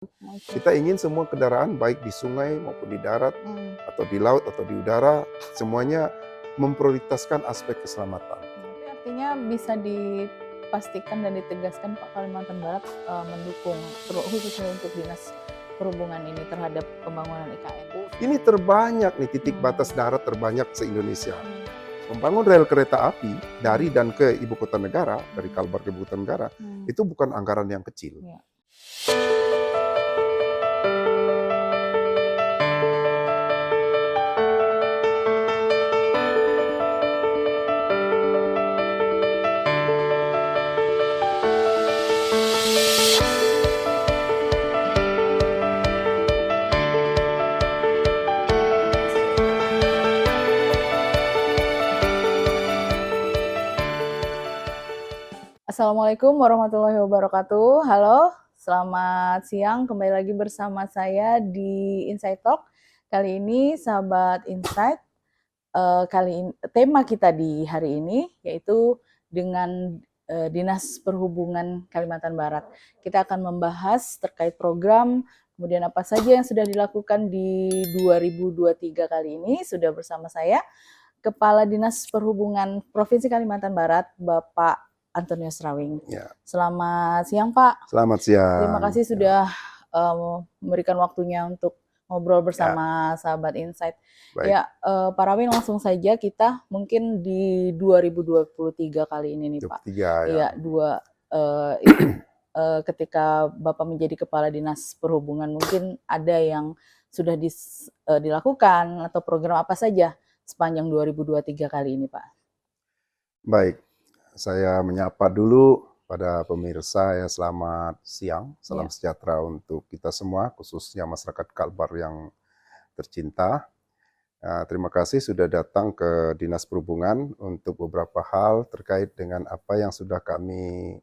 Oke. Kita ingin semua kendaraan baik di sungai maupun di darat Mmm. atau di laut atau di udara, semuanya memprioritaskan aspek keselamatan. Berarti artinya bisa dipastikan dan ditegaskan Pak, Kalimantan Barat, mendukung khususnya untuk Dinas Perhubungan ini terhadap pembangunan IKN? Ini terbanyak nih titik batas Mmm. darat terbanyak se-Indonesia. Mmm. Membangun rel kereta api dari Mmm. dan ke ibu kota negara, dari Mmm. Kalbar ke ibu kota negara, Mmm. itu bukan anggaran yang kecil. Iya. Assalamualaikum warahmatullahi wabarakatuh. Halo, selamat siang. Kembali lagi bersama saya di Insight Talk. Kali ini sahabat Insight, tema kita di hari ini yaitu dengan Dinas Perhubungan Kalimantan Barat. Kita akan membahas terkait program, kemudian apa saja yang sudah dilakukan di 2023 kali ini. Sudah bersama saya Kepala Dinas Perhubungan Provinsi Kalimantan Barat, Bapak Antonius Rawing. Ya. Selamat siang, Pak. Selamat Terima siang. kasih sudah memberikan waktunya untuk ngobrol bersama sahabat Insight. Baik. Ya, Pak Rawing, langsung saja kita mungkin di 2023 kali ini nih, Pak. 23 ya. Iya, ketika Bapak menjadi Kepala Dinas Perhubungan, mungkin ada yang sudah dilakukan atau program apa saja sepanjang 2023 kali ini, Pak? Baik, saya menyapa dulu pada pemirsa ya, selamat siang, salam sejahtera untuk kita semua, khususnya masyarakat Kalbar yang tercinta. Terima kasih sudah datang ke Dinas Perhubungan untuk beberapa hal terkait dengan apa yang sudah kami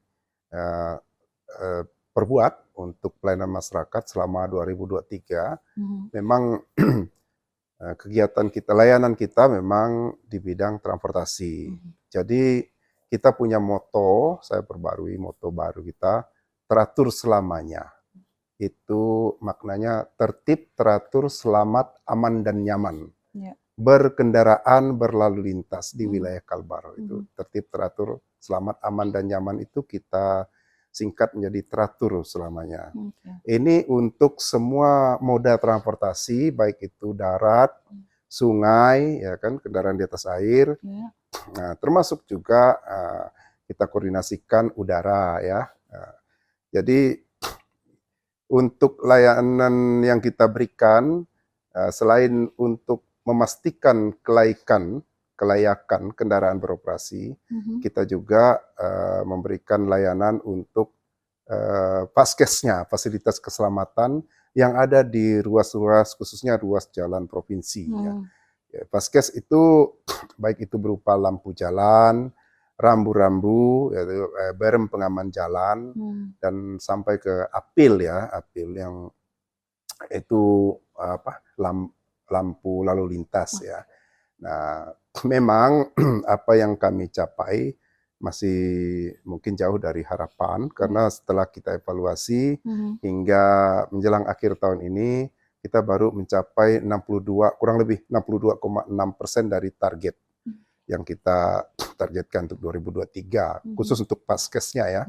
perbuat untuk pelayanan masyarakat selama 2023. Memang kegiatan kita, layanan kita memang di bidang transportasi. Jadi kita punya moto, saya perbarui moto baru kita, teratur selamanya. Itu maknanya tertib, teratur, selamat, aman, dan nyaman. Berkendaraan, berlalu lintas di wilayah Kalbar. Itu tertib, teratur, selamat, aman, dan nyaman itu kita singkat menjadi teratur selamanya. Ini untuk semua moda transportasi, baik itu darat, sungai, ya kan, kendaraan di atas air. Nah, termasuk juga kita koordinasikan udara ya. Jadi untuk layanan yang kita berikan, selain untuk memastikan kelayakan kendaraan beroperasi, kita juga memberikan layanan untuk paskesnya, fasilitas keselamatan yang ada di ruas-ruas, khususnya ruas jalan provinsi. Paskes itu baik itu berupa lampu jalan, rambu-rambu, berem pengaman jalan, dan sampai ke apil ya, apil yang itu lampu lalu lintas ya. Nah, memang apa yang kami capai masih mungkin jauh dari harapan, karena setelah kita evaluasi hingga menjelang akhir tahun ini, kita baru mencapai 62, kurang lebih 62,6% dari target yang kita targetkan untuk 2023, khusus untuk paskesnya ya.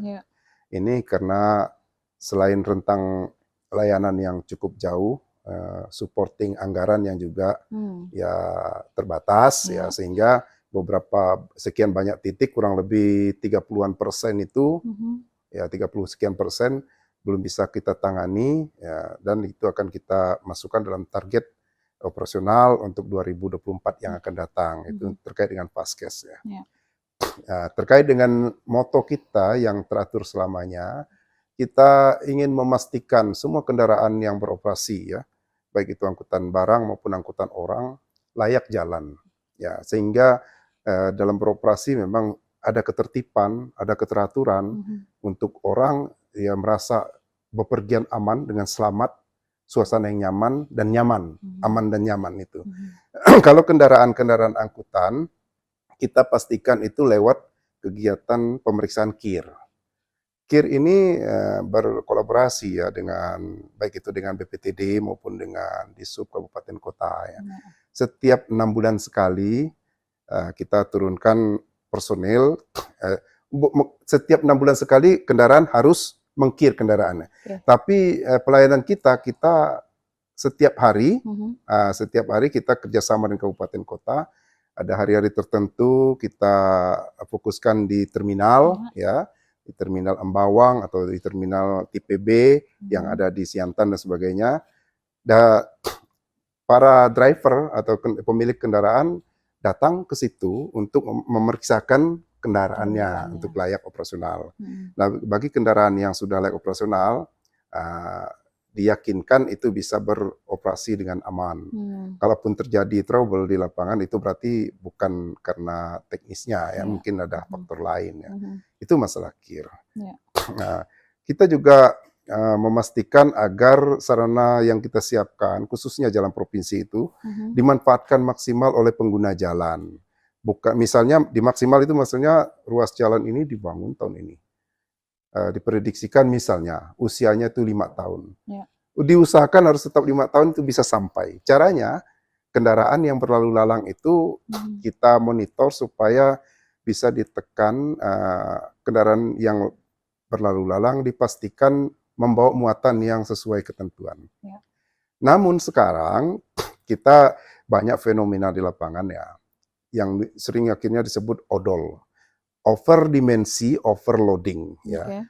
Ini karena selain rentang layanan yang cukup jauh, supporting anggaran yang juga ya terbatas ya, sehingga beberapa sekian banyak titik, kurang lebih 30-an% itu ya, 30 sekian persen belum bisa kita tangani ya, dan itu akan kita masukkan dalam target operasional untuk 2024 yang akan datang. Itu terkait dengan paskes ya. Nah, terkait dengan moto kita yang teratur selamanya, kita ingin memastikan semua kendaraan yang beroperasi ya, baik itu angkutan barang maupun angkutan orang, layak jalan ya, sehingga dalam beroperasi memang ada ketertiban, ada keteraturan untuk orang yang merasa bepergian aman dengan selamat, suasana yang nyaman dan nyaman, aman dan nyaman itu. Kalau kendaraan-kendaraan angkutan, kita pastikan itu lewat kegiatan pemeriksaan KIR. KIR ini berkolaborasi ya dengan baik itu dengan BPTD maupun dengan Disub Kabupaten Kota ya. Setiap 6 bulan sekali kita turunkan personil. Setiap 6 bulan sekali kendaraan harus meng-KIR kendaraannya. Tapi pelayanan kita setiap hari kita kerjasama dengan kabupaten kota. Ada hari-hari tertentu kita fokuskan di terminal ya. Di terminal Embawang atau di terminal tipe B yang ada di Siantan dan sebagainya. Dan para driver atau pemilik kendaraan datang ke situ untuk memeriksakan kendaraannya untuk layak operasional. Nah, bagi kendaraan yang sudah layak operasional, diyakinkan itu bisa beroperasi dengan aman. Kalaupun terjadi trouble di lapangan, itu berarti bukan karena teknisnya ya, mungkin ada faktor lain ya. Itu masalah KIR. Nah, kita juga memastikan agar sarana yang kita siapkan, khususnya jalan provinsi itu, dimanfaatkan maksimal oleh pengguna jalan. Bukan, misalnya dimaksimal itu maksudnya ruas jalan ini dibangun tahun ini. Diprediksikan misalnya usianya itu 5 tahun. Diusahakan harus tetap 5 tahun itu bisa sampai. Caranya kendaraan yang berlalu lalang itu kita monitor supaya bisa ditekan, kendaraan yang berlalu lalang dipastikan membawa muatan yang sesuai ketentuan. Namun sekarang kita banyak fenomena di lapangan ya, yang sering akhirnya disebut odol. Overdimensi, overloading. Ya.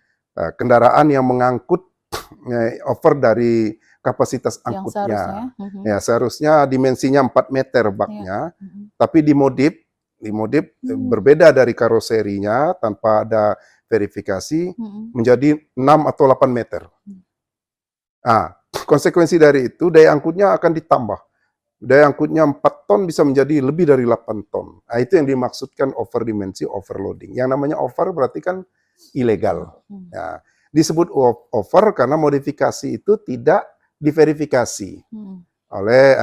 Kendaraan yang mengangkut over dari kapasitas angkutnya. Ya, seharusnya dimensinya 4 meter baknya, tapi dimodif berbeda dari karoserinya tanpa ada verifikasi menjadi 6 atau 8 meter. Nah, konsekuensi dari itu daya angkutnya akan ditambah. Daya angkutnya 4 ton bisa menjadi lebih dari 8 ton. Nah, itu yang dimaksudkan overdimensi, overloading. Yang namanya over berarti kan ilegal. Ya, disebut over karena modifikasi itu tidak diverifikasi oleh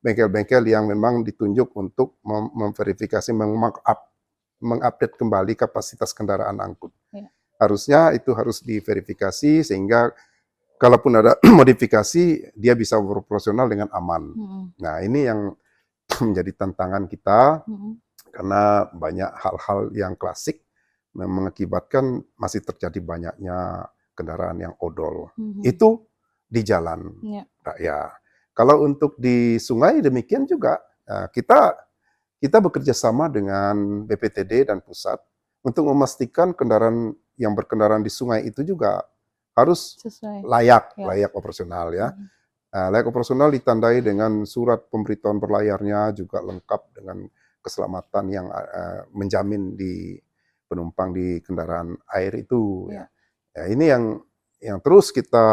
bengkel-bengkel yang memang ditunjuk untuk memverifikasi, mengupdate kembali kapasitas kendaraan angkut. Harusnya itu harus diverifikasi sehingga kalaupun ada modifikasi, dia bisa beroperasional dengan aman. Nah, ini yang menjadi tantangan kita, karena banyak hal-hal yang klasik mengakibatkan masih terjadi banyaknya kendaraan yang odol. Itu di jalan raya. Kalau untuk di sungai demikian juga, kita bekerja sama dengan BPTD dan pusat untuk memastikan kendaraan yang berkendaraan di sungai itu juga harus layak operasional ya. Layak operasional ditandai dengan surat pemberitahuan berlayarnya juga lengkap dengan keselamatan yang menjamin di penumpang di kendaraan air itu. Ya, ini yang terus kita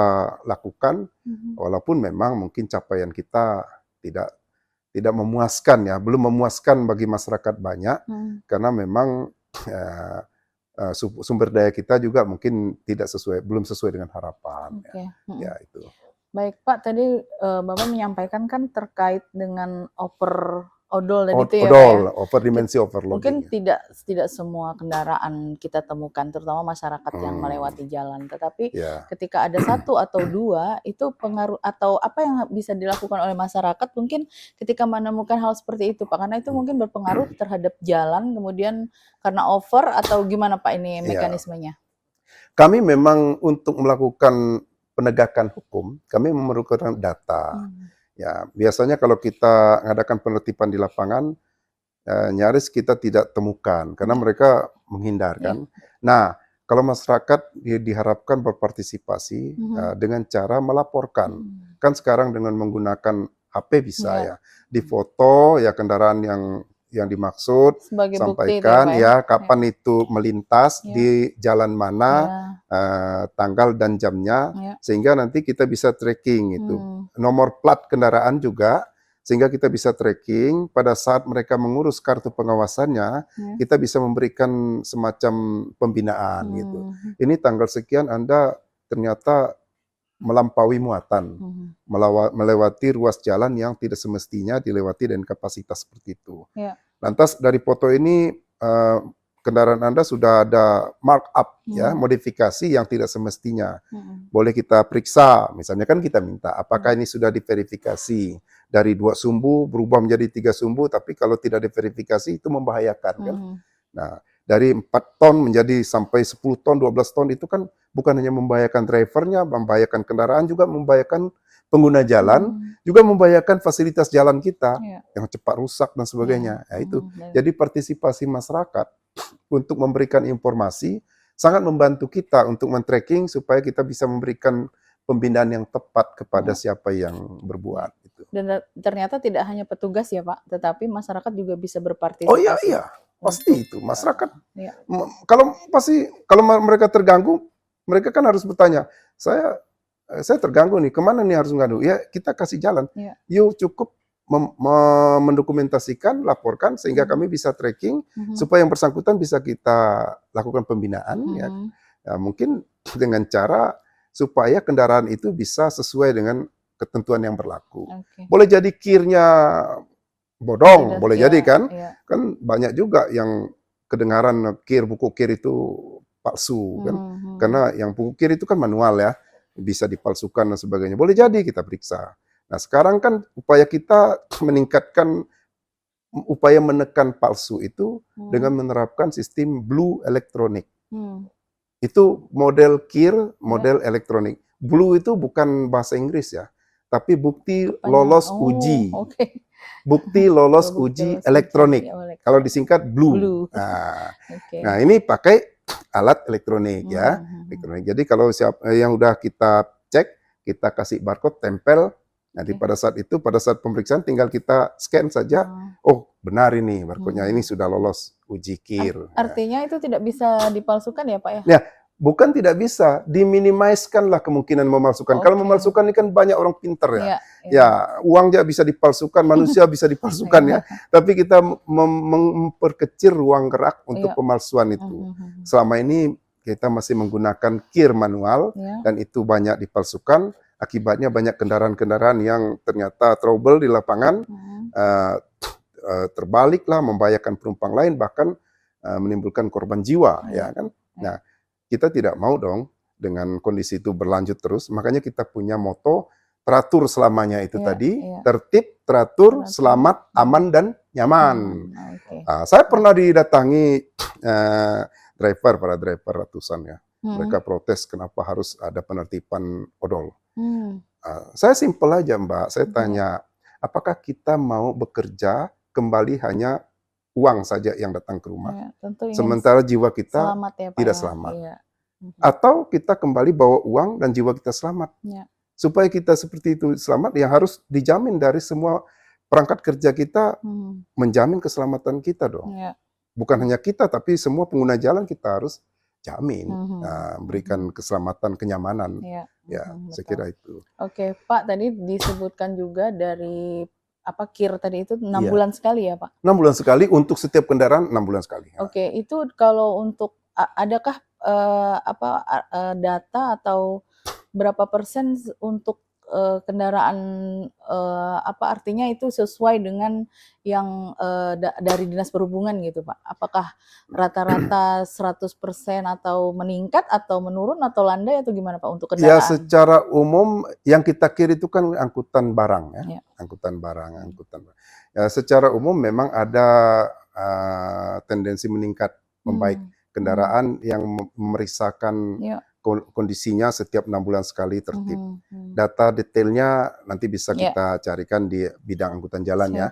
lakukan, walaupun memang mungkin capaian kita tidak memuaskan ya, belum memuaskan bagi masyarakat banyak, karena memang sumber daya kita juga mungkin belum sesuai dengan harapan. Ya, itu. Baik Pak, tadi Bapak menyampaikan kan terkait dengan odol tadi itu ya Pak ya? Overdimensi, overloading. Mungkin tidak semua kendaraan kita temukan, terutama masyarakat yang melewati jalan. Tetapi ketika ada 1 atau 2, itu pengaruh atau apa yang bisa dilakukan oleh masyarakat mungkin ketika menemukan hal seperti itu Pak? Karena itu mungkin berpengaruh terhadap jalan, kemudian karena over atau gimana Pak ini mekanismenya? Kami memang untuk melakukan penegakan hukum, kami memerlukan data. Ya, biasanya kalau kita mengadakan penertiban di lapangan, nyaris kita tidak temukan karena mereka menghindarkan. Nah, kalau masyarakat diharapkan berpartisipasi dengan cara melaporkan. Kan sekarang dengan menggunakan HP bisa ya, difoto ya kendaraan yang dimaksud, sebagai sampaikan ya kapan itu melintas di jalan mana, tanggal dan jamnya, sehingga nanti kita bisa tracking itu. Nomor plat kendaraan juga, sehingga kita bisa tracking pada saat mereka mengurus kartu pengawasannya, kita bisa memberikan semacam pembinaan gitu. Ini tanggal sekian Anda ternyata melampaui muatan, melewati ruas jalan yang tidak semestinya dilewati dengan kapasitas seperti itu. Lantas dari foto ini kendaraan Anda sudah ada markup ya, modifikasi yang tidak semestinya. Boleh kita periksa, misalnya kan kita minta apakah ini sudah diverifikasi dari 2 sumbu berubah menjadi 3 sumbu, tapi kalau tidak diverifikasi itu membahayakan kan. Nah, dari 4 ton menjadi sampai 10 ton, 12 ton itu kan bukan hanya membahayakan drivernya, membahayakan kendaraan, juga membahayakan pengguna jalan, juga membahayakan fasilitas jalan kita yang cepat rusak dan sebagainya. Ya, itu. Jadi partisipasi masyarakat untuk memberikan informasi sangat membantu kita untuk men-tracking supaya kita bisa memberikan pembinaan yang tepat kepada siapa yang berbuat. Gitu. Dan ternyata tidak hanya petugas ya Pak, tetapi masyarakat juga bisa berpartisipasi. Oh iya, pasti itu masyarakat. Kalau mereka terganggu, mereka kan harus bertanya, saya terganggu nih, kemana nih harus ngadu? Ya kita kasih jalan. Yuk cukup mendokumentasikan, laporkan sehingga kami bisa tracking supaya yang bersangkutan bisa kita lakukan pembinaan. Ya, mungkin dengan cara supaya kendaraan itu bisa sesuai dengan ketentuan yang berlaku. Boleh jadi kirnya bodong, boleh jadi kan? Kan banyak juga yang kedengaran buku kir itu palsu kan? Karena yang buku kir itu kan manual ya, bisa dipalsukan dan sebagainya. Boleh jadi kita periksa. Nah sekarang kan upaya kita meningkatkan, upaya menekan palsu itu dengan menerapkan sistem blue elektronik. Itu model kir, model elektronik. Blue itu bukan bahasa Inggris ya, tapi bukti lolos uji. Bukti lolos uji elektronik. Kalau disingkat blue. Nah ini pakai alat elektronik ya. Elektronik. Jadi kalau yang udah kita cek, kita kasih barcode, tempel. Nanti pada saat itu, pada saat pemeriksaan tinggal kita scan saja. Oh benar ini barcode-nya, ini sudah lolos uji kir. Artinya itu tidak bisa dipalsukan ya Pak ya? Ya, bukan tidak bisa, diminimaliskanlah kemungkinan memalsukan. Kalau memalsukan ini kan banyak orang pinter ya. Ya, uang bisa dipalsukan, manusia bisa dipalsukan ya. Tapi kita memperkecil ruang gerak untuk pemalsuan itu. Selama ini kita masih menggunakan kir manual dan itu banyak dipalsukan. Akibatnya banyak kendaraan-kendaraan yang ternyata trouble di lapangan, terbaliklah, membahayakan penumpang lain, bahkan menimbulkan korban jiwa, ya kan? Nah, kita tidak mau dong dengan kondisi itu berlanjut terus, makanya kita punya moto teratur selamanya itu tadi, tertib, teratur, selamat, aman, dan nyaman. Saya pernah didatangi para driver ratusan ya, mereka protes kenapa harus ada penertiban odol. Saya simpel aja Mbak, saya tanya, apakah kita mau bekerja kembali hanya uang saja yang datang ke rumah, sementara jiwa kita tidak selamat? Atau kita kembali bawa uang dan jiwa kita selamat? Supaya kita seperti itu selamat, yang harus dijamin dari semua perangkat kerja kita, menjamin keselamatan kita dong. Bukan hanya kita, tapi semua pengguna jalan kita harus jamin, berikan keselamatan, kenyamanan. Saya kira itu. Oke, Pak, tadi disebutkan juga dari kir tadi itu 6 bulan sekali ya, Pak? 6 bulan sekali, untuk setiap kendaraan 6 bulan sekali. Oke, itu kalau untuk, adakah data atau berapa persen untuk kendaraan, artinya itu sesuai dengan yang dari Dinas Perhubungan gitu, Pak? Apakah rata-rata 100% atau meningkat atau menurun atau landai atau gimana Pak untuk kendaraan? Ya secara umum yang kita kir itu kan angkutan barang ya, angkutan barang. Ya, secara umum memang ada tendensi meningkat, membaik kendaraan yang memeriksakan kondisinya setiap 6 bulan sekali tertib. Data detailnya nanti bisa kita carikan di bidang angkutan jalan ya.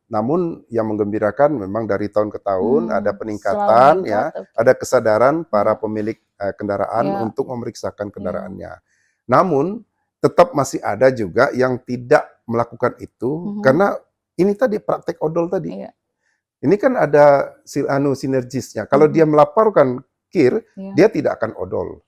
Namun yang menggembirakan memang dari tahun ke tahun ada peningkatan ya, ada kesadaran para pemilik kendaraan untuk memeriksakan kendaraannya. Namun tetap masih ada juga yang tidak melakukan itu karena ini tadi praktek odol tadi. Ini kan ada sinergisnya. Kalau dia melaporkan kir, dia tidak akan odol.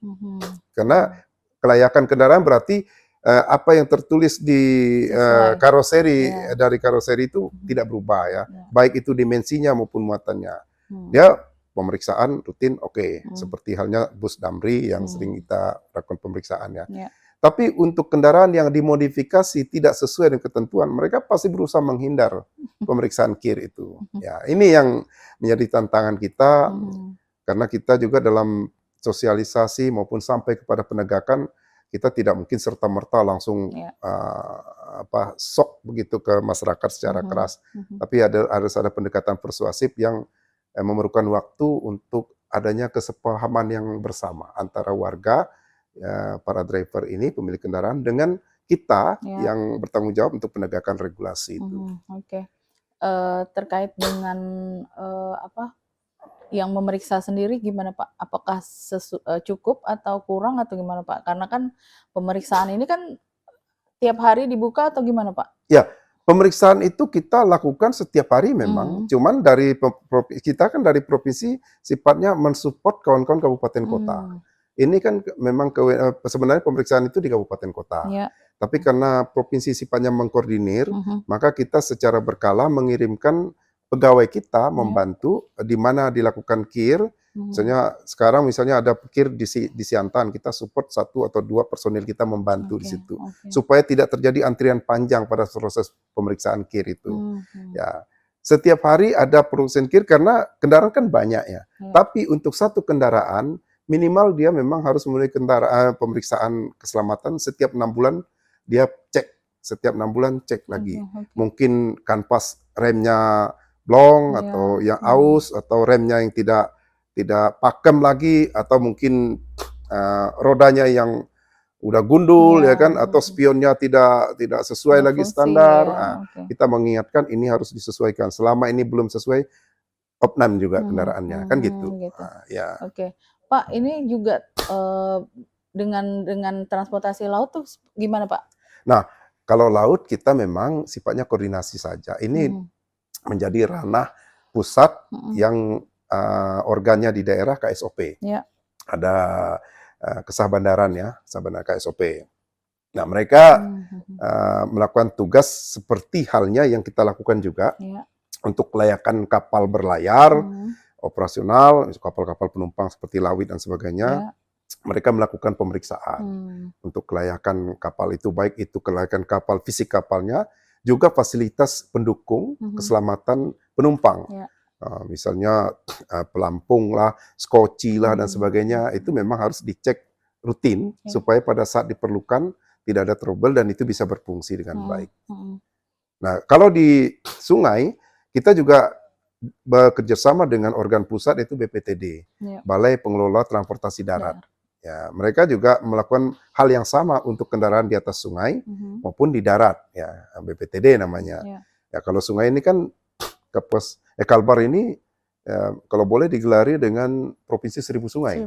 Karena kelayakan kendaraan berarti apa yang tertulis di karoseri, dari karoseri itu tidak berubah ya. Baik itu dimensinya maupun muatannya. Dia pemeriksaan rutin seperti halnya bus Damri yang sering kita lakukan pemeriksaan ya. Tapi untuk kendaraan yang dimodifikasi tidak sesuai dengan ketentuan, mereka pasti berusaha menghindar pemeriksaan KIR itu. Ya, ini yang menjadi tantangan kita, karena kita juga dalam sosialisasi maupun sampai kepada penegakan, kita tidak mungkin serta-merta langsung sok begitu ke masyarakat secara keras. Tapi harus ada pendekatan persuasif yang memerlukan waktu untuk adanya kesepahaman yang bersama antara warga, para driver ini, pemilik kendaraan, dengan kita yang bertanggung jawab untuk penegakan regulasi itu. Oke. Terkait dengan yang memeriksa sendiri gimana Pak? Apakah cukup atau kurang atau gimana Pak? Karena kan pemeriksaan ini kan tiap hari dibuka atau gimana Pak? Ya, pemeriksaan itu kita lakukan setiap hari memang. Cuman dari kita kan dari provinsi sifatnya mensupport kawan-kawan kabupaten kota. Ini kan memang sebenarnya pemeriksaan itu di kabupaten kota. Tapi karena provinsi sifatnya mengkoordinir, maka kita secara berkala mengirimkan pegawai kita membantu di mana dilakukan KIR. Misalnya sekarang ada KIR di Siantan, kita support 1 atau 2 personil kita membantu di situ. Supaya tidak terjadi antrian panjang pada proses pemeriksaan KIR itu. Ya, setiap hari ada produsen KIR karena kendaraan kan banyak ya. Tapi untuk satu kendaraan minimal dia memang harus memulai pemeriksaan keselamatan setiap 6 bulan dia cek, setiap 6 bulan cek lagi. Mungkin kanvas remnya blong atau yang aus, atau remnya yang tidak pakem lagi, atau mungkin rodanya yang udah gundul ya kan, atau spionnya tidak sesuai lagi standar. Kita mengingatkan ini harus disesuaikan. Selama ini belum sesuai, opnam juga kendaraannya, kan gitu. Oke. Pak, ini juga dengan transportasi laut tuh gimana Pak? Nah, kalau laut kita memang sifatnya koordinasi saja. Ini menjadi ranah pusat yang organnya di daerah KSOP. Ada Kesah Bandaran ya, Kesah Bandaran KSOP. Nah, mereka melakukan tugas seperti halnya yang kita lakukan juga untuk kelayakan kapal berlayar, operasional, kapal-kapal penumpang seperti Lawit dan sebagainya, mereka melakukan pemeriksaan untuk kelayakan kapal itu, baik itu kelayakan kapal, fisik kapalnya, juga fasilitas pendukung keselamatan penumpang. Misalnya pelampung lah, skoci lah dan sebagainya, itu memang harus dicek rutin supaya pada saat diperlukan tidak ada trouble dan itu bisa berfungsi dengan baik. Nah, kalau di sungai kita juga bekerjasama dengan organ pusat yaitu BPTD, Balai Pengelola Transportasi Darat. Ya, mereka juga melakukan hal yang sama untuk kendaraan di atas sungai maupun di darat. Ya, BPTD namanya. Ya, kalau sungai ini kan Kalbar ini kalau boleh digelari dengan Provinsi Seribu Sungai.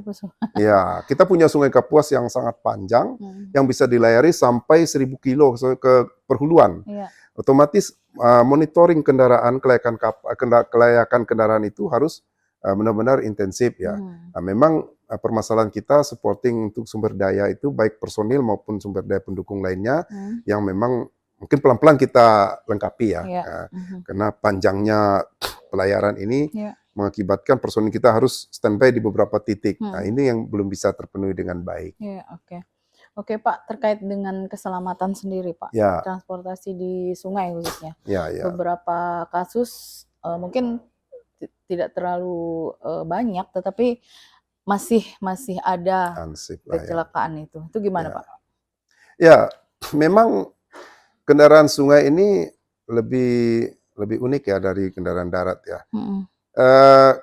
Ya, kita punya Sungai Kapuas yang sangat panjang, yang bisa dilayari sampai 1000 kilo ke perhuluan. Otomatis monitoring kendaraan, kelayakan kendaraan itu harus benar-benar intensif ya. Nah, memang permasalahan kita supporting untuk sumber daya itu baik personil maupun sumber daya pendukung lainnya yang memang mungkin pelan-pelan kita lengkapi ya. Karena panjangnya pelayaran ini mengakibatkan personil kita harus standby di beberapa titik. Nah, ini yang belum bisa terpenuhi dengan baik. Oke Pak, terkait dengan keselamatan sendiri Pak, transportasi di sungai khususnya. Beberapa kasus mungkin tidak terlalu banyak, tetapi masih ada kecelakaan itu. Itu gimana Pak? Ya, memang kendaraan sungai ini lebih unik ya dari kendaraan darat ya.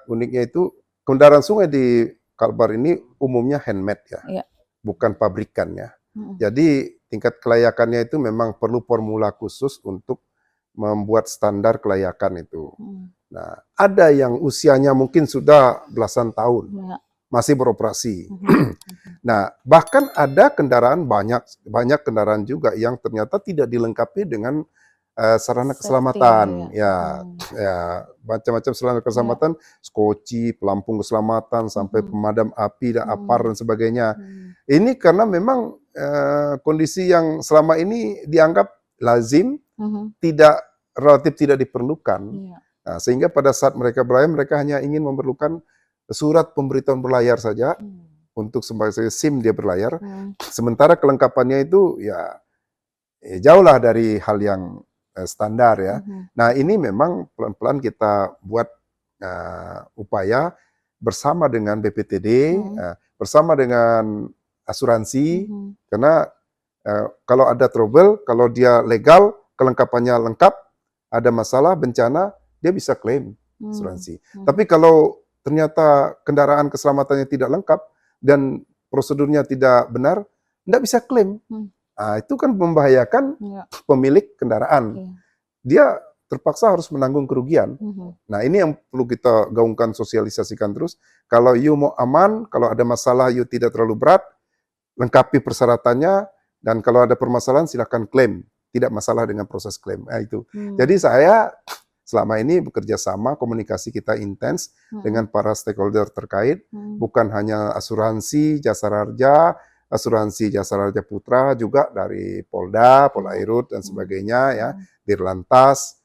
Uniknya itu kendaraan sungai di Kalbar ini umumnya handmade ya. Bukan pabrikan ya. Jadi tingkat kelayakannya itu memang perlu formula khusus untuk membuat standar kelayakan itu. Nah, ada yang usianya mungkin sudah belasan tahun, masih beroperasi. Nah, bahkan ada kendaraan banyak kendaraan juga yang ternyata tidak dilengkapi dengan sarana keselamatan, ya macam-macam sarana keselamatan, skoci, pelampung keselamatan, sampai pemadam api dan apar dan sebagainya. Ini karena memang kondisi yang selama ini dianggap lazim, relatif tidak diperlukan. Nah, sehingga pada saat mereka berlayar, mereka hanya ingin memerlukan surat pemberitahuan berlayar saja, untuk sebagai SIM dia berlayar. Sementara kelengkapannya itu ya jauh lah dari hal yang standar ya. Nah ini memang pelan-pelan kita buat upaya bersama dengan BPTD, bersama dengan asuransi, karena kalau ada trouble, kalau dia legal, kelengkapannya lengkap, ada masalah, bencana, dia bisa klaim asuransi. Tapi kalau ternyata kendaraan keselamatannya tidak lengkap dan prosedurnya tidak benar, tidak bisa klaim. Nah, itu kan membahayakan pemilik kendaraan. Dia terpaksa harus menanggung kerugian. Nah, ini yang perlu kita gaungkan, sosialisasikan terus. Kalau you mau aman, kalau ada masalah you tidak terlalu berat, lengkapi persyaratannya, dan kalau ada permasalahan silakan klaim. Tidak masalah dengan proses klaim. Nah, itu. Jadi saya selama ini bekerja sama, komunikasi kita intens dengan para stakeholder terkait, bukan hanya asuransi Jasa Raja, asuransi Jasa Raja Putra, juga dari Polda, Polairut dan sebagainya ya, Dirlantas,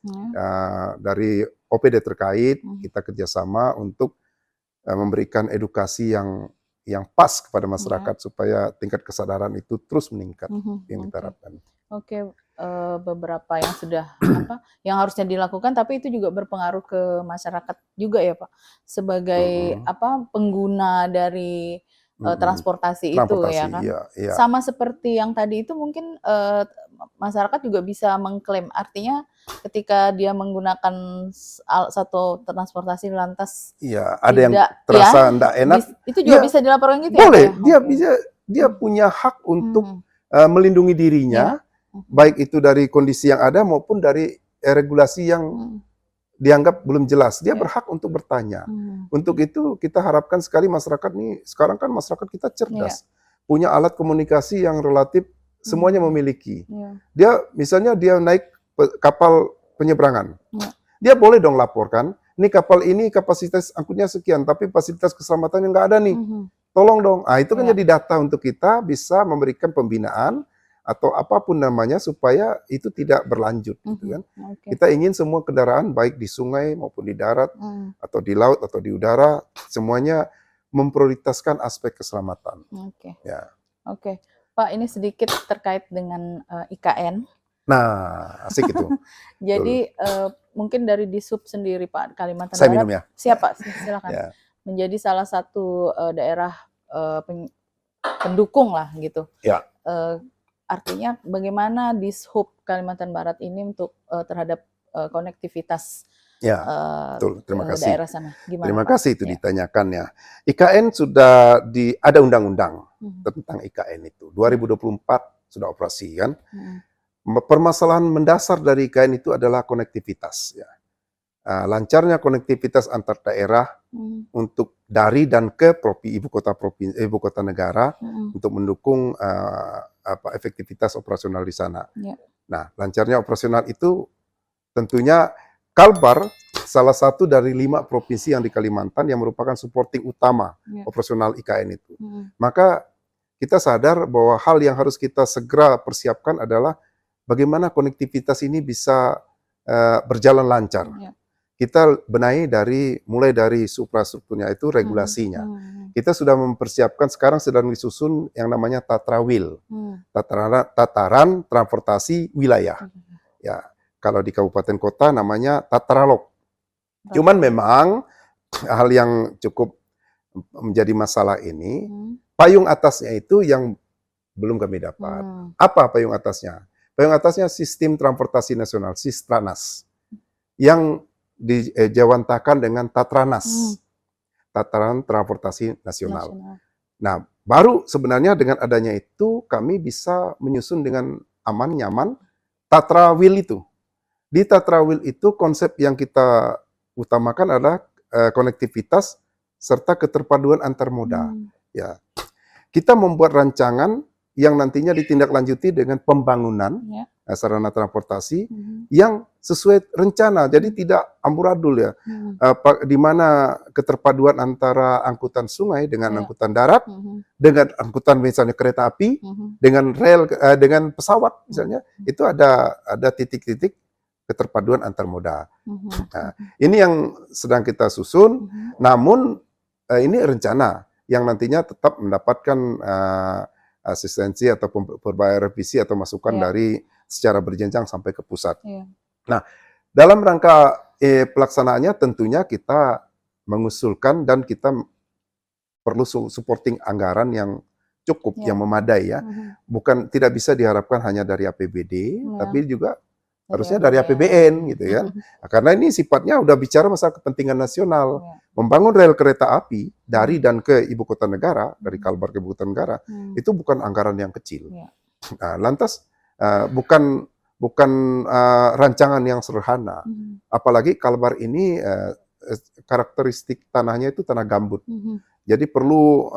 dari OPD terkait, kita kerjasama untuk memberikan edukasi yang pas kepada masyarakat supaya tingkat kesadaran itu terus meningkat yang kita harapkan. Oke, beberapa yang sudah yang harusnya dilakukan, tapi itu juga berpengaruh ke masyarakat juga ya Pak, sebagai pengguna dari transportasi itu ya kan. Iya. Sama seperti yang tadi itu mungkin masyarakat juga bisa mengklaim, artinya ketika dia menggunakan satu transportasi lantas ada yang terasa tidak enak, itu juga bisa dilaporkan gitu boleh, ya? dia punya hak untuk melindungi dirinya, baik itu dari kondisi yang ada maupun dari regulasi yang dianggap belum jelas. Dia berhak untuk bertanya. Untuk itu kita harapkan sekali masyarakat nih, sekarang kan masyarakat kita cerdas, punya alat komunikasi yang relatif semuanya memiliki. Dia misalnya dia naik kapal penyeberangan, dia boleh dong laporkan, ini kapal ini kapasitas angkutnya sekian, tapi fasilitas keselamatannya nggak ada nih, tolong dong. Ah, itu kan jadi data untuk kita bisa memberikan pembinaan atau apapun namanya supaya itu tidak berlanjut, gitu kan. Kita ingin semua kendaraan baik di sungai maupun di darat atau di laut atau di udara semuanya memprioritaskan aspek keselamatan. Oke. Pak, ini sedikit terkait dengan IKN. Nah, asik itu. Jadi mungkin dari Dishub sendiri Pak, Kalimantan Saya Barat. minum ya. Siapa? Silakan. Menjadi salah satu daerah pendukung lah gitu. Artinya bagaimana Dishub Kalimantan Barat ini untuk terhadap konektivitas Terima kasih. daerah sana? Gimana, Terima Pak? kasih itu ditanyakan ya. IKN sudah ada undang-undang tentang IKN itu. 2024 sudah operasi kan. Permasalahan mendasar dari IKN itu adalah konektivitas ya. Lancarnya konektivitas antar daerah untuk dari dan ke ibu kota negara untuk mendukung efektivitas operasional di sana. Nah, lancarnya operasional itu tentunya Kalbar salah satu dari 5 provinsi yang di Kalimantan yang merupakan supporting utama operasional IKN itu. Maka kita sadar bahwa hal yang harus kita segera persiapkan adalah bagaimana konektivitas ini bisa berjalan lancar. Kita benahi mulai dari suprastrukturnya itu regulasinya. Kita sudah mempersiapkan, sekarang sedang disusun yang namanya Tatrawil, tataran transportasi wilayah. Ya, kalau di kabupaten kota namanya Tatralog. Cuman memang hal yang cukup menjadi masalah ini, payung atasnya itu yang belum kami dapat. Apa payung atasnya? Payung atasnya sistem transportasi nasional, Sistranas, yang dijawantakan dengan Tatranas, Tataran Transportasi Nasional. Nah, baru sebenarnya dengan adanya itu kami bisa menyusun dengan aman, nyaman, Tatrawil itu. Di Tatrawil itu konsep yang kita utamakan adalah konektivitas serta keterpaduan antar moda. Ya, kita membuat rancangan yang nantinya ditindaklanjuti dengan pembangunan sarana transportasi yang sesuai rencana, jadi tidak amburadul ya. Di mana keterpaduan antara angkutan sungai dengan angkutan darat, dengan angkutan misalnya kereta api, dengan rel, dengan pesawat misalnya, itu ada titik-titik keterpaduan antar moda. Nah, ini yang sedang kita susun, namun ini rencana. yang nantinya tetap mendapatkan asistensi atau berbayar revisi atau masukan dari secara berjenjang sampai ke pusat. Nah, dalam rangka pelaksanaannya tentunya kita mengusulkan dan kita perlu supporting anggaran yang cukup, yang memadai ya. Bukan, tidak bisa diharapkan hanya dari APBD, tapi juga harusnya dari APBN gitu ya. Nah, karena ini sifatnya udah bicara masalah kepentingan nasional. Membangun rel kereta api dari dan ke ibu kota negara, dari Kalbar ke ibu kota negara, itu bukan anggaran yang kecil. Nah, lantas bukan rancangan yang sederhana. Apalagi Kalbar ini karakteristik tanahnya itu tanah gambut. Jadi perlu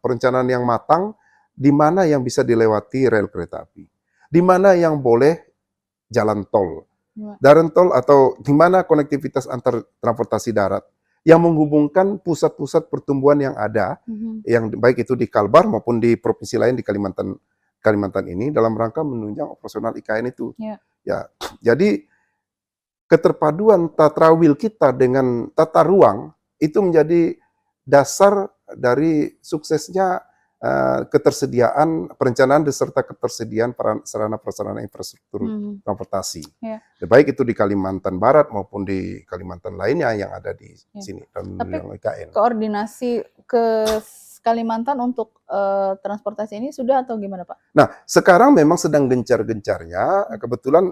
perencanaan yang matang, di mana yang bisa dilewati rel kereta api, di mana yang boleh jalan tol, darat tol, atau di mana konektivitas antar transportasi darat yang menghubungkan pusat-pusat pertumbuhan yang ada, yang baik itu di Kalbar maupun di provinsi lain di Kalimantan ini, dalam rangka menunjang operasional IKN itu. Ya, jadi keterpaduan tata wil kita dengan tata ruang itu menjadi dasar dari suksesnya ketersediaan perencanaan beserta ketersediaan sarana prasarana infrastruktur transportasi. Baik itu di Kalimantan Barat maupun di Kalimantan lainnya yang ada di sini dalam IKN. Koordinasi ke Kalimantan untuk transportasi ini sudah atau gimana, Pak? Nah, sekarang memang sedang gencar-gencarnya. Kebetulan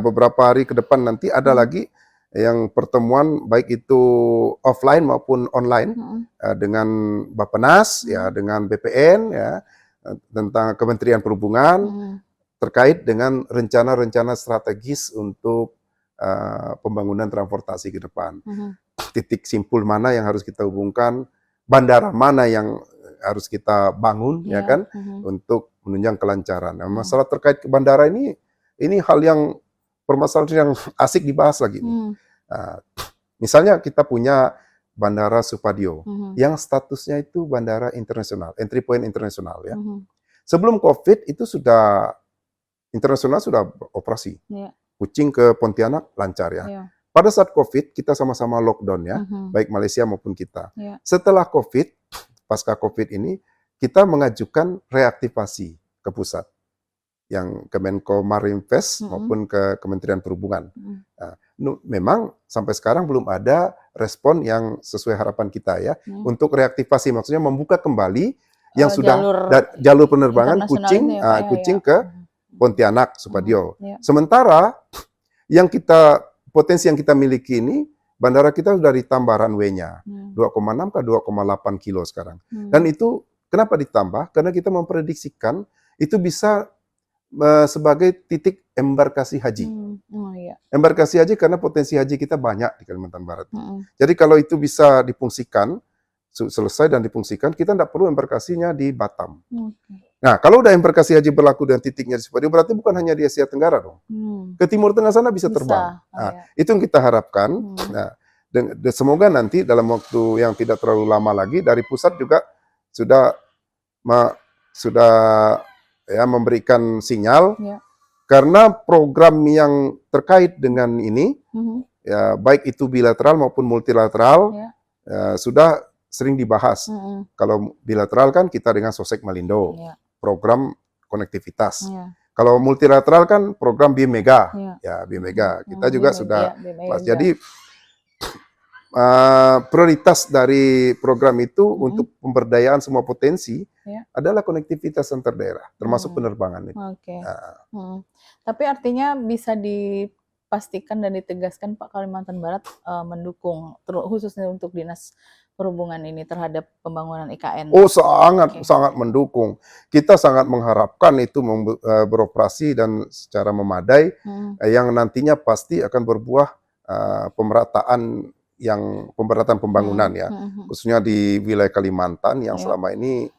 beberapa hari ke depan nanti ada lagi yang pertemuan baik itu offline maupun online dengan Bappenas ya, dengan BPN ya, tentang Kementerian Perhubungan terkait dengan rencana-rencana strategis untuk pembangunan transportasi ke depan. Titik simpul mana yang harus kita hubungkan, bandara mana yang harus kita bangun ya kan, untuk menunjang kelancaran. Nah, masalah terkait ke bandara ini hal yang permasalahan yang asik dibahas lagi. Misalnya kita punya Bandara Supadio yang statusnya itu bandara internasional, entry point internasional ya. Sebelum COVID itu sudah internasional sudah operasi. Kucing ke Pontianak lancar ya. Pada saat COVID kita sama-sama lockdown ya, baik Malaysia maupun kita. Setelah COVID, pasca COVID ini kita mengajukan reaktivasi ke pusat, yang ke Menko Marinvest maupun ke Kementerian Perhubungan. Memang sampai sekarang belum ada respon yang sesuai harapan kita ya, untuk reaktivasi, maksudnya membuka kembali yang sudah jalur penerbangan Kucing ke Pontianak, Supadio. Sementara yang potensi yang kita miliki ini, bandara kita sudah ditambah runway-nya 2,6 ke 2,8 kilo sekarang. Dan itu kenapa ditambah? Karena kita memprediksikan itu bisa sebagai titik embarkasi haji. Embarkasi haji karena potensi haji kita banyak di Kalimantan Barat. Jadi kalau itu bisa difungsikan, selesai dan difungsikan, kita tidak perlu embarkasinya di Batam. Nah, kalau udah embarkasi haji berlaku dan titiknya di Supadio, berarti bukan hanya di Asia Tenggara dong. Ke Timur Tengah sana bisa terbang. Nah, itu yang kita harapkan. Nah, dan semoga nanti dalam waktu yang tidak terlalu lama lagi, dari pusat juga sudah ya memberikan sinyal, karena program yang terkait dengan ini ya, baik itu bilateral maupun multilateral sudah sering dibahas. Kalau bilateral kan kita dengan Sosek Malindo, program konektivitas. Kalau multilateral kan program Bimega, ya Bimega. Kita juga sudah bahas. Jadi prioritas dari program itu untuk pemberdayaan semua potensi adalah konektivitas antar daerah, termasuk penerbangan itu. Tapi artinya bisa dipastikan dan ditegaskan Pak, Kalimantan Barat mendukung, khususnya untuk Dinas Perhubungan ini terhadap pembangunan IKN. Oh, sangat mendukung. Kita sangat mengharapkan itu beroperasi dan secara memadai, yang nantinya pasti akan berbuah pemerataan pembangunan ya, khususnya di wilayah Kalimantan yang selama ini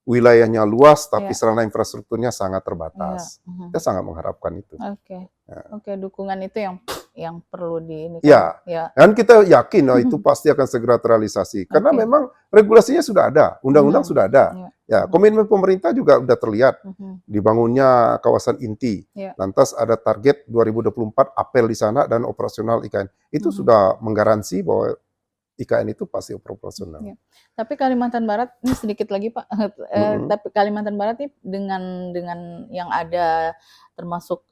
wilayahnya luas tapi sarana infrastrukturnya sangat terbatas. Kita sangat mengharapkan itu. Dukungan itu yang perlu ini. Dan kita yakin itu pasti akan segera terrealisasi karena memang regulasinya sudah ada, undang-undang sudah ada. Ya, komitmen pemerintah juga sudah terlihat, dibangunnya kawasan inti. Lantas ada target 2024 apel di sana dan operasional IKN. Itu sudah menggaransi bahwa IKN itu pasti operasional. Ya. Tapi Kalimantan Barat ini sedikit lagi Pak, tapi Kalimantan Barat ini dengan yang ada termasuk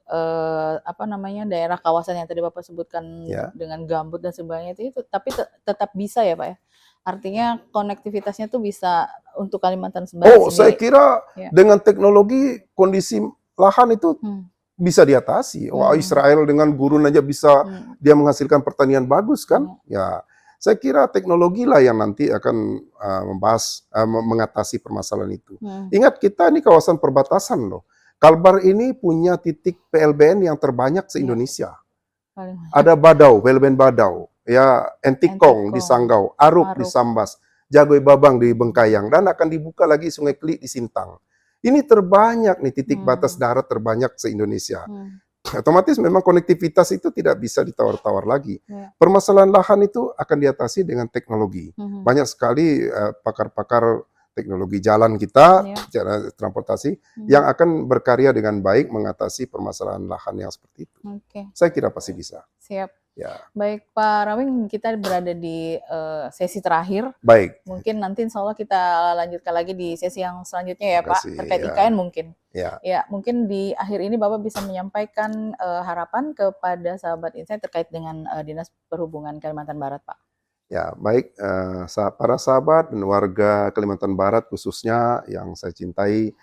apa namanya daerah kawasan yang tadi Bapak sebutkan Ya. dengan gambut dan sebagainya itu tapi tetap bisa ya Pak ya. Artinya konektivitasnya tuh bisa untuk Kalimantan Barat Oh, sendiri. saya kira Ya. dengan teknologi kondisi lahan itu bisa diatasi. Wah, Israel dengan gurun aja bisa dia menghasilkan pertanian bagus kan? Ya, saya kira teknologi lah yang nanti akan mengatasi permasalahan itu. Ingat kita ini kawasan perbatasan loh. Kalbar ini punya titik PLBN yang terbanyak se-Indonesia. Ada Badau, PLBN Badau, ya Entikong di Sanggau, Aruk di Sambas, Jagoi Babang di Bengkayang, dan akan dibuka lagi Sungai Keli di Sintang. Ini terbanyak nih titik batas darat terbanyak se-Indonesia. Otomatis memang konektivitas itu tidak bisa ditawar-tawar lagi. Permasalahan lahan itu akan diatasi dengan teknologi. Banyak sekali pakar-pakar teknologi jalan kita, transportasi, yang akan berkarya dengan baik mengatasi permasalahan lahan yang seperti itu. Saya kira pasti bisa. Siap. Ya. Baik Pak Rawing, kita berada di sesi terakhir. Baik. Mungkin nanti insya Allah kita lanjutkan lagi di sesi yang selanjutnya ya Pak, terkait ya. IKN mungkin. Ya. Ya, mungkin di akhir ini Bapak bisa menyampaikan harapan kepada sahabat Insight terkait dengan Dinas Perhubungan Kalimantan Barat Pak. Ya, baik para sahabat dan warga Kalimantan Barat khususnya yang saya cintai,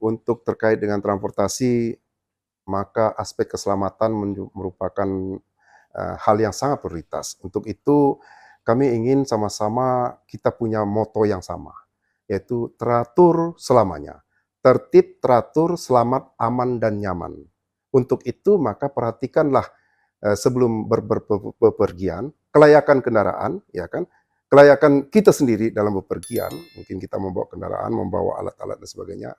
untuk terkait dengan transportasi, maka aspek keselamatan merupakan hal yang sangat prioritas. Untuk itu kami ingin sama-sama kita punya moto yang sama, yaitu teratur selamanya. Tertib, teratur, selamat, aman, dan nyaman. Untuk itu maka perhatikanlah sebelum bepergian, kelayakan kendaraan, ya kan? Kelayakan kita sendiri dalam bepergian, mungkin kita membawa kendaraan, membawa alat-alat dan sebagainya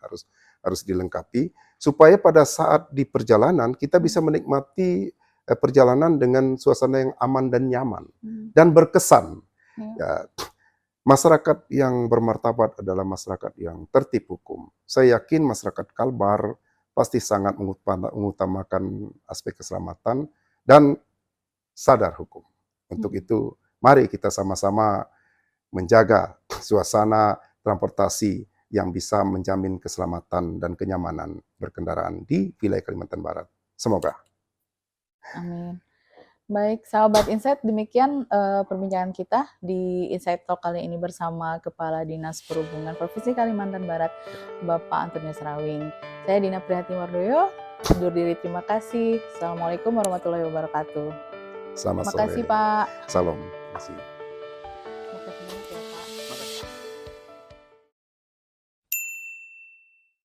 harus dilengkapi supaya pada saat di perjalanan kita bisa menikmati perjalanan dengan suasana yang aman dan nyaman dan berkesan. Ya, masyarakat yang bermartabat adalah masyarakat yang tertib hukum. Saya yakin masyarakat Kalbar pasti sangat mengutamakan aspek keselamatan dan sadar hukum. Untuk itu, mari kita sama-sama menjaga suasana transportasi yang bisa menjamin keselamatan dan kenyamanan berkendaraan di wilayah Kalimantan Barat. Semoga. Amin. Baik, sahabat Insight, demikian perbincangan kita di Insight Talk kali ini bersama Kepala Dinas Perhubungan Provinsi Kalimantan Barat, Bapak Antonius Rawing. Saya Dina Prihatinwardoyo, undur diri, terima kasih. Assalamualaikum warahmatullahi wabarakatuh. Selamat sore. Terima kasih Pak. Salam. Terima kasih.